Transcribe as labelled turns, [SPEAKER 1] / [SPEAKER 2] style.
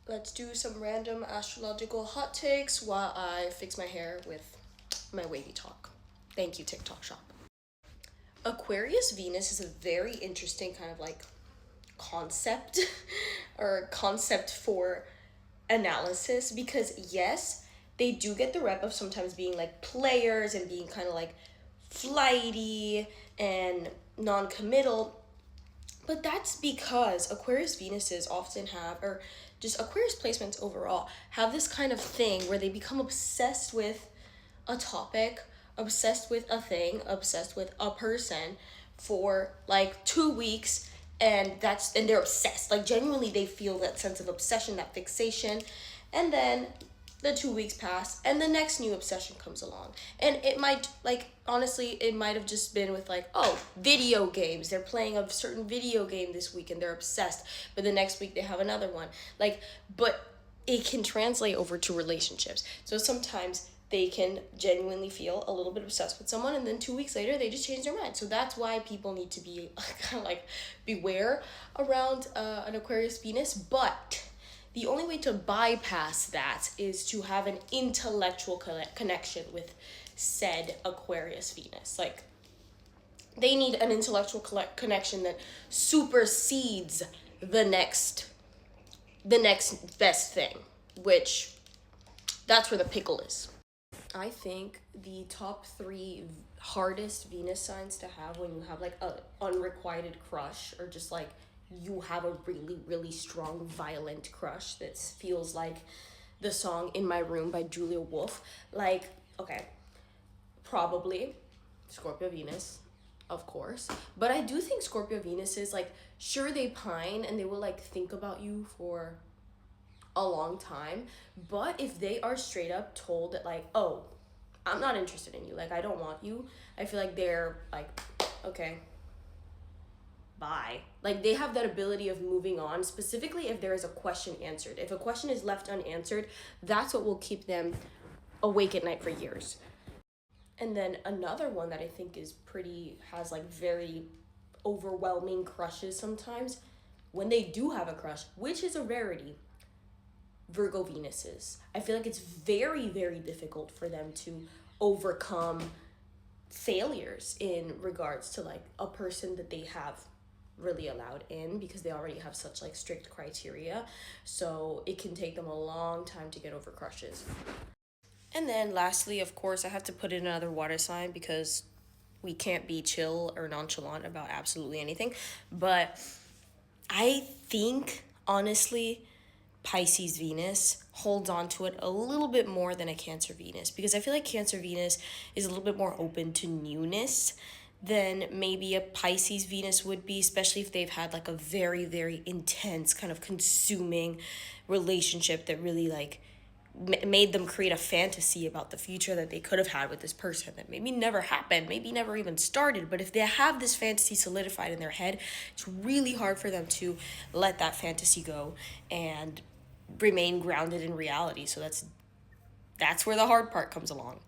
[SPEAKER 1] let's do some random astrological hot takes while I fix my hair with my wavy talk. Thank you, TikTok shop. Aquarius Venus is a very interesting kind of like concept or concept for analysis because yes, they do get the rep of sometimes being like players and being kind of like flighty and non-committal, but that's because Aquarius Venuses often have, or just Aquarius placements overall, have this kind of thing where they become obsessed with a topic, obsessed with a thing, obsessed with a person for like 2 weeks, and they're obsessed. Like genuinely they feel that sense of obsession, that fixation, and then the 2 weeks pass and the next new obsession comes along. And it might, like, honestly, it might have just been with like, oh, video games, they're playing a certain video game this week and they're obsessed, but the next week they have another one, like, but it can translate over to relationships. So sometimes they can genuinely feel a little bit obsessed with someone and then 2 weeks later they just change their mind. So that's why people need to be kind of like beware around an Aquarius Venus. But the only way to bypass that is to have an intellectual connection with said Aquarius Venus. Like, they need an intellectual connection that supersedes the next best thing, which that's where the pickle is. I think the top three hardest Venus signs to have when you have like a unrequited crush, or just like you have a really, really strong, violent crush that feels like the song In My Room by Julia Wolf. Like, okay, probably Scorpio Venus, of course. But I do think Scorpio Venus is like, sure, they pine and they will like think about you for a long time. But if they are straight up told that like, oh, I'm not interested in you, like I don't want you, I feel like they're like, okay, bye. Like they have that ability of moving on, specifically if there is a question answered. If a question is left unanswered, that's what will keep them awake at night for years. And then another one that I think has like very overwhelming crushes sometimes, when they do have a crush, which is a rarity, Virgo Venuses. I feel like it's very, very difficult for them to overcome failures in regards to like a person that they have really allowed in, because they already have such like strict criteria. So it can take them a long time to get over crushes. And then lastly, of course, I have to put in another water sign because we can't be chill or nonchalant about absolutely anything. But I think, honestly, Pisces Venus holds on to it a little bit more than a Cancer Venus, because I feel like Cancer Venus is a little bit more open to newness than maybe a Pisces Venus would be, especially if they've had like a very, very intense kind of consuming relationship that really like made them create a fantasy about the future that they could have had with this person that maybe never happened, maybe never even started. But if they have this fantasy solidified in their head, it's really hard for them to let that fantasy go and remain grounded in reality. So that's where the hard part comes along.